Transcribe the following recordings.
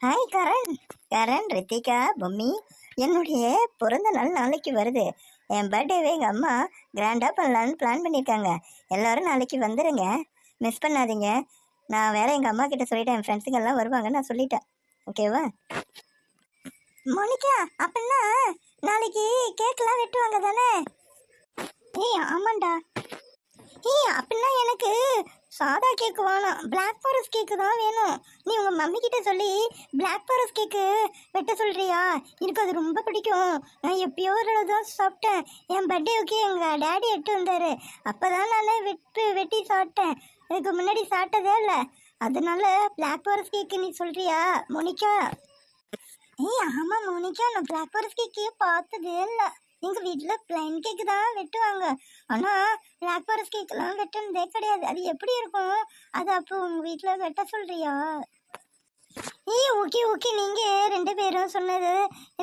Hi Karan. Karan, Ritika, Bommi, என்னுடைய பிறந்த நாள் நாளைக்கு வருது. என் பர்த்டேவே எங்கள் அம்மா கிராண்டாக பண்ணலான்னு பிளான் பண்ணியிருக்காங்க. எல்லோரும் நாளைக்கு வந்துடுங்க, மிஸ் பண்ணாதீங்க. நான் வேற எங்கள் அம்மா கிட்ட சொல்லிட்டேன், என் ஃப்ரெண்ட்ஸுங்க எல்லாம் வருவாங்க, நான் சொல்லிட்டேன். ஓகேவா? மோனிகா, அப்படின்னா நாளைக்கு கேக்கெலாம் வெட்டுவாங்க தானே? ஏய் ஆமாண்டா. ஏய் அப்படின்னா எனக்கு சாதா கேக்கு வேணாம், பிளாக் ஃபாரஸ்ட் கேக்கு தான் வேணும். நீ உங்கள் மம்மி கிட்ட சொல்லி பிளாக் ஃபாரஸ்ட் கேக்கு வெட்ட சொல்கிறியா? எனக்கு அது ரொம்ப பிடிக்கும். நான் எப்பயோ ஒரு தான் சாப்பிட்டேன். என் பர்த்டேவுக்கு எங்கள் டேடி எட்டு வந்தார். அப்போ தான் நான் வெட்டி சாப்பிட்டேன். இதுக்கு முன்னாடி சாப்பிட்டதே இல்லை. அதனால பிளாக் ஃபாரஸ்ட் கேக்கு நீ சொல்கிறியா மோனிகா? ஏய் ஆமாம் மோனிகா, நான் பிளாக் ஃபாரஸ்ட் கேக்கே பார்த்ததே இல்லை. எங்கள் வீட்டில் பிளைன் கேக்கு தான் வெட்டுவாங்க. ஆனால் பிளாக் ஃபாரஸ்ட் கேக்கெலாம் வெட்டினதே கிடையாது. அது எப்படி இருக்கும்? அது அப்போ உங்கள் வீட்டில் வெட்ட சொல்கிறியா? ஏய் ஓகே ஓகே, நீங்கள் ரெண்டு பேரும் சொன்னது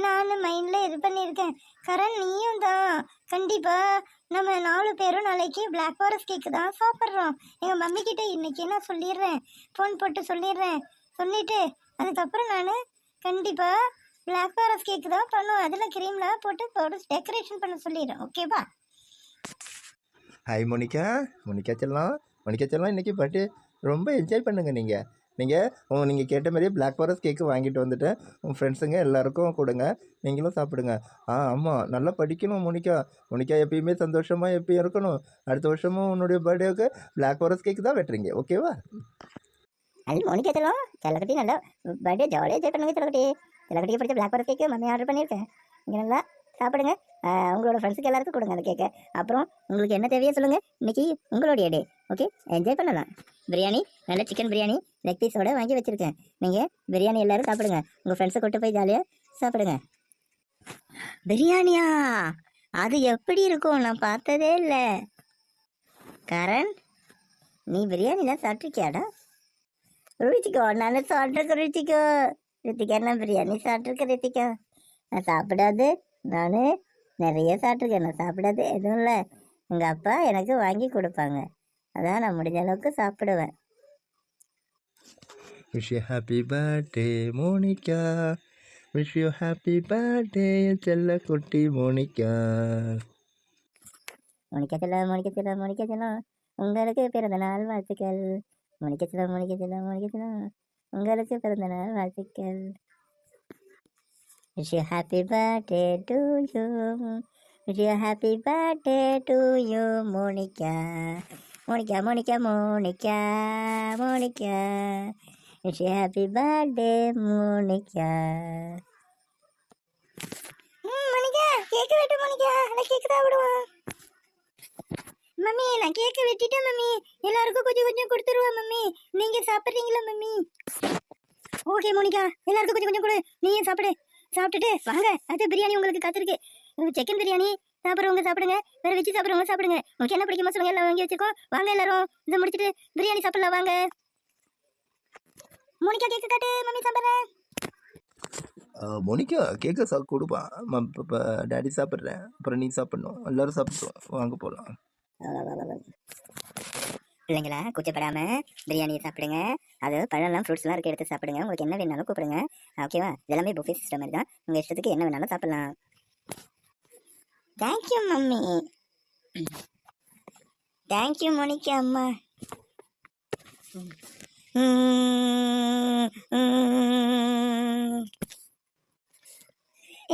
நான் மைண்டில் இது பண்ணியிருக்கேன். கரண், நீயும் தான். கண்டிப்பாக நம்ம 4 பேரும் நாளைக்கு பிளாக் ஃபாரஸ்ட் கேக்கு தான் சாப்பிட்றோம். எங்கள் மம்மி கிட்ட இன்றைக்கி நான் சொல்லிடுறேன், ஃபோன் போட்டு சொல்லிடுறேன். சொல்லிவிட்டு அதுக்கப்புறம் நான் கண்டிப்பாக பிளாக் ஃபாரஸ்ட் கேக்கு தான் பண்ணுவோம். அதில் க்ரீம்லாம் போட்டு டெக்கரேஷன் பண்ண சொல்லிடுறேன். ஓகேவா? Hi Monica. மோனிகா செல்லம் இன்றைக்கி பர்த்டே ரொம்ப என்ஜாய் பண்ணுங்கள். நீங்கள் கேட்ட மாதிரியே பிளாக் ஃபாரஸ்ட் கேக்கு வாங்கிட்டு வந்துட்டேன். உங்கள் ஃப்ரெண்ட்ஸுங்க எல்லாேருக்கும் கொடுங்க, நீங்களும் சாப்பிடுங்க. ஆமாம், நல்லா படிக்கணும் மோனிகா எப்பயுமே சந்தோஷமாக எப்பயும் இருக்கணும். அடுத்த வருஷமும் உன்னுடைய பர்த்டேவுக்கு பிளாக் ஃபாரஸ்ட் கேக்கு தான் வெட்டுறீங்க. ஓகேவா? அது மோனிகா செல்லக்கட்டி நல்லா பர்த்டே ஜாலியாக என்ஜாய் பண்ணுங்க. செல்லக்கட்டிக்கு பிடிச்ச black forest cake mummy order பண்ணியிருக்கேன். இங்கே நல்லா சாப்பிடுங்க. உங்களோட ஃப்ரெண்ட்ஸுக்கு எல்லாருக்கும் கொடுங்க அந்த கேக்கை. அப்புறம் உங்களுக்கு என்ன தேவையோ சொல்லுங்கள், இன்றைக்கி உங்களுடைய டே. ஓகே, என்ஜாய் பண்ணலாம். பிரியாணி, நல்ல சிக்கன் பிரியாணி லெக் பீஸோடு வாங்கி வச்சுருக்கேன். நீங்கள் பிரியாணி எல்லோரும் சாப்பிடுங்க. உங்கள் ஃப்ரெண்ட்ஸை கூட்டு போய் ஜாலியாக சாப்பிடுங்க. பிரியாணியா? அது எப்படி இருக்கும்? நான் பார்த்ததே இல்லை. கரண், நீ பிரியாணிலாம் சாப்பிட்ருக்கியாடா? ருச்சிக்கோ, நான் சாப்பிட்ருக்கேன். ரித்திகா நான் பிரியாணி சாப்பிட்ருக்கேன். ரித்திகா நான் சாப்பிடாது, நான் நிறைய சாப்பிட்ருக்கேன். நான் சாப்பிடாது எதுவும் இல்லை. எங்கள் அப்பா எனக்கு வாங்கி கொடுப்பாங்க, அதான் நான் முடிஞ்ச அளவுக்கு சாப்பிடுவேன். Wish you happy birthday Monica, wish you happy birthday செல்ல குட்டி மோனிகா. மோனிகா செல்லம் உங்களுக்கு பிறந்த நாள் வாழ்த்துக்கள். மோனிகா செல்லம் உங்களுக்கு பிறந்த நாள் வாழ்த்துக்கள். Wish you happy birthday to you. Wish you happy birthday to you, Monica. Monica. Wish you happy birthday, Monica. Monica, cake வெட்டு மோனிகா. நான் கேக்கு தான் விடுவோம். மம்மி, நான் கேக்கு வெட்டிட்டேன் மம்மி. எல்லாருக்கும் கொஞ்சம் கொஞ்சம் கொடுத்துருவோம் மம்மி. நீங்கள் சாப்பிட்றீங்களா மம்மி? ஓகே மோனிகா, எல்லாருக்கும் கொஞ்சம் கொஞ்சம் கொடு. நீயும் சாப்பிட்டுட்டு வாங்க. அது பிரியாணி உங்களுக்கு காத்திருக்கு. சிக்கன் பிரியாணி சாப்பிட்றவங்க சாப்பிடுங்க, வேற வச்சு சாப்பிட்றவங்க சாப்பிடுங்க. உங்களுக்கு என்ன பிடிக்குமோ சொல்லுங்க, எல்லாம் வாங்கி வச்சுக்கோம். வாங்க எல்லாரும் இதை முடிச்சுட்டு பிரியாணி சாப்பிடலாம் வாங்க. மோனிகா கேக்கு காட்டு, மம்மி சாப்பிட்றேன். மோனிகா கேக்கை கொடுப்பா. இப்போ டேடி சாப்பிட்றேன், அப்புறம் நீ சாப்பிட்ணும். எல்லோரும் சாப்பிட்றோம், வாங்க போகலாம். பிள்ளைங்களா, கூச்சப்படாமல் பிரியாணியை சாப்பிடுங்க. அது பழம்லாம் ஃப்ரூட்ஸ்லாம் இருக்க எடுத்து சாப்பிடுங்க. உங்களுக்கு என்ன வேணாலும் கூப்பிடுங்க. ஓகேவா? இதெல்லாமே புஃபே சிஸ்டம் மாதிரி தான். உங்கள் இஷ்டத்துக்கு என்ன வேணாலும் சாப்பிட்லாம். Thank you mummy. தேங்க்யூ மோனிகா அம்மா.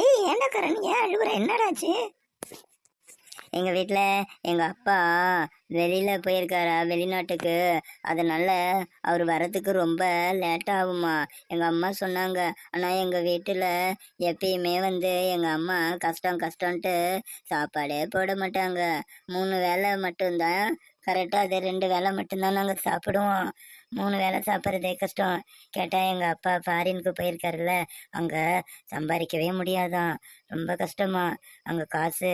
ஏய் ஏண்டா கரண், ஏன் அழுகுற? என்னடாச்சு? எங்கள் வீட்டில் எங்கள் அப்பா வெளியில் போயிருக்காரா, வெளிநாட்டுக்கு. அதனால் அவர் வரத்துக்கு ரொம்ப லேட் ஆகுமா. எங்கள் அம்மா சொன்னாங்க. ஆனால் எங்கள் வீட்டில் எப்பயுமே எங்கள் அம்மா கஷ்டம்ன்ட்டு சாப்பாடே போட மாட்டாங்க. 3 வேளை மட்டும்தான் கரெக்டாக. அது 2 வேளை மட்டும்தான் நாங்கள் சாப்பிடுவோம். 3 வேளை சாப்பிட்றதே கஷ்டம். கேட்டால் எங்கள் அப்பா ஃபாரினுக்கு போயிருக்காருல்ல, அங்கே சம்பாதிக்கவே முடியாதான், ரொம்ப கஷ்டமா. அங்கே காசு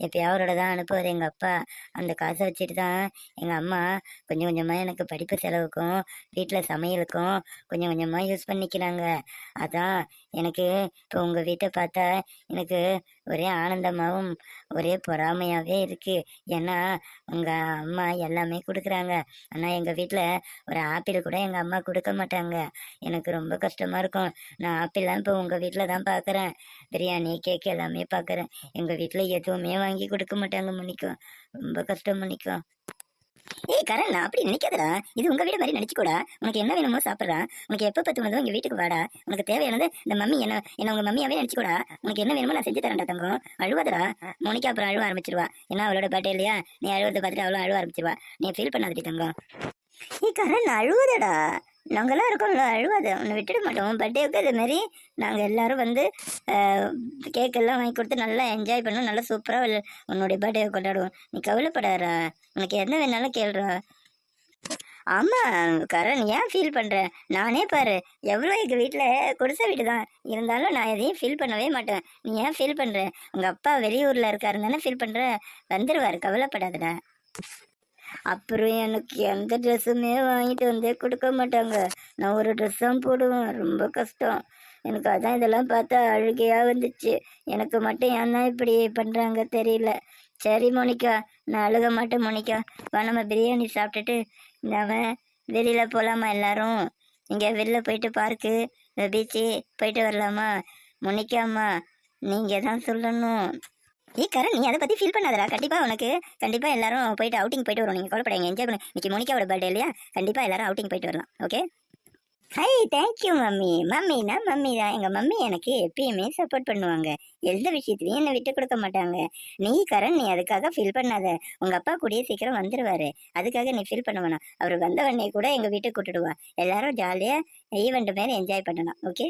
எப்பயாவரோட தான் அனுப்புவார் எங்கள் அப்பா. அந்த காசை வச்சுட்டு தான் எங்கள் அம்மா கொஞ்சம் கொஞ்சமாக எனக்கு படிப்பு செலவுக்கும் வீட்டில் சமையலுக்கும் கொஞ்சம் கொஞ்சமாக யூஸ் பண்ணிக்கிறாங்க. அதான் எனக்கு இப்போ உங்கள் வீட்டை பார்த்தா எனக்கு ஒரே ஆனந்தமாகவும் ஒரே பொறாமையாகவே இருக்கு. ஏன்னா உங்கள் அம்மா எல்லாமே கொடுக்குறாங்க. ஆனால் எங்கள் வீட்டில் ஒரு ஆப்பிள் கூட எங்கள் அம்மா கொடுக்க மாட்டாங்க. எனக்கு ரொம்ப கஷ்டமாக இருக்கும். நான் ஆப்பிள்லாம் இப்போ உங்கள் வீட்டில் தான் பார்க்குறேன். பிரியாணி கேக் எல்லாமே பார்க்குறேன். எங்கள் வீட்டில் எதுவுமே வாங்கி கொடுக்க மாட்டாங்க மன்னிக்கும். ரொம்ப கஷ்டம் மன்னிக்கும். ஏய் கரண், நான் அப்படி நினைக்காதடா. இது உங்க வீடு மாதிரி நினைச்சுக்கூடா. உனக்கு என்ன வேணுமோ சாப்பிட்றா. உனக்கு எப்போ தோணுதோ எங்க வீட்டுக்கு வாடா. உனக்கு தேவையானது இந்த மம்மி என்ன உங்க மம்மியாவே நினைச்சுக்கூடா. உனக்கு என்ன வேணுமோ நான் செஞ்சு தரேன்டா தங்கம். அழுவாதடா. மோனிகா அப்புறம் அழுவ ஆரம்பிச்சிருவா. ஏன்னா அவளோட பர்த்டே இல்லையா, நீ அழுவதை பார்த்துட்டு அவளும் அழுவ ஆரம்பிச்சிருவா. நீ ஃபீல் பண்ணாதடி தங்கம். ஏய் கரண், அழுவுதடா. நாங்கெல்லாம் இருக்கோம்ல, அழுவாத. உன்னை விட்டுட மாட்டோம். பர்த்டேவுக்கு அது மாதிரி நாங்கள் எல்லாரும் வந்து கேக்கெல்லாம் வாங்கி கொடுத்து நல்லா என்ஜாய் பண்ணோம். நல்லா சூப்பராக உன்னுடைய பர்த்டேவை கொண்டாடுவோம். நீ கவலைப்படாதடா. உனக்கு என்ன வேணாலும் கேளுடா. ஆமாம் கரண், ஏன் ஃபீல் பண்ணுற? நானே பாரு எவ்வளோ எங்கள் வீட்டில் குடிசை வீடு தான் இருந்தாலும் நான் எதையும் ஃபீல் பண்ணவே மாட்டேன். நீ ஏன் ஃபீல் பண்ணுற? உங்கள் அப்பா வெளியூரில் இருக்காருன்னு தானே ஃபீல் பண்ணுற? வந்துடுவார், கவலைப்படாதடா. அப்புறம் எனக்கு எந்த ட்ரெஸ்ஸுமே வாங்கிட்டு வந்தே கொடுக்க மாட்டாங்க. நான் ஒரு ட்ரெஸ் தான் போடுவேன். ரொம்ப கஷ்டம் எனக்கு. அதான் இதெல்லாம் பார்த்தா அழுகையாக வந்துச்சு. எனக்கு மட்டும் ஏன் தான் இப்படி பண்ணுறாங்க தெரியல. சரி மோனிகா, நான் அழுக மாட்டேன் மோனிகா. வா நம்ம பிரியாணி சாப்பிட்டுட்டு நம்ம வெளியில் போகலாமா எல்லாரும்? இங்கே வெளில போயிட்டு பார்க்கு பீச்சு போயிட்டு வரலாமா? மோனிகாம்மா நீங்கள் தான் சொல்லணும். ஏய் கரண், நீ அதை பற்றி ஃபீல் பண்ணாதடா. கண்டிப்பாக எல்லாரும் போயிட்டு அவுட்டிங் போயிட்டு வரும். நீங்கள் கவலைப்படாங்க, என்ஜாய் பண்ணு. இன்னைக்கு மோனிகாவோட பர்த்டே இல்லையா, கண்டிப்பாக எல்லாரும் அவுட்டிங் போயிட்டு வரலாம். ஓகே? Hi, thank you mummy. மம்மினா மம்மி தான். எங்கள் மம்மி எனக்கு எப்பயுமே சப்போர்ட் பண்ணுவாங்க. எந்த விஷயத்துலையும் என்னை விட்டு கொடுக்க மாட்டாங்க. நீ கரண், நீ அதுக்காக ஃபீல் பண்ணாத. உங்கள் அப்பா கூடயே சீக்கிரம் வந்துடுவார். அதுக்காக நீ ஃபீல் பண்ண வேணாம். அவர் வந்தவொடனே கூட எங்கள் வீட்டுக்கு கூட்டிடுவா. எல்லாரும் ஜாலியாக ஈவெண்ட் மேலே என்ஜாய் பண்ணலாம். ஓகே?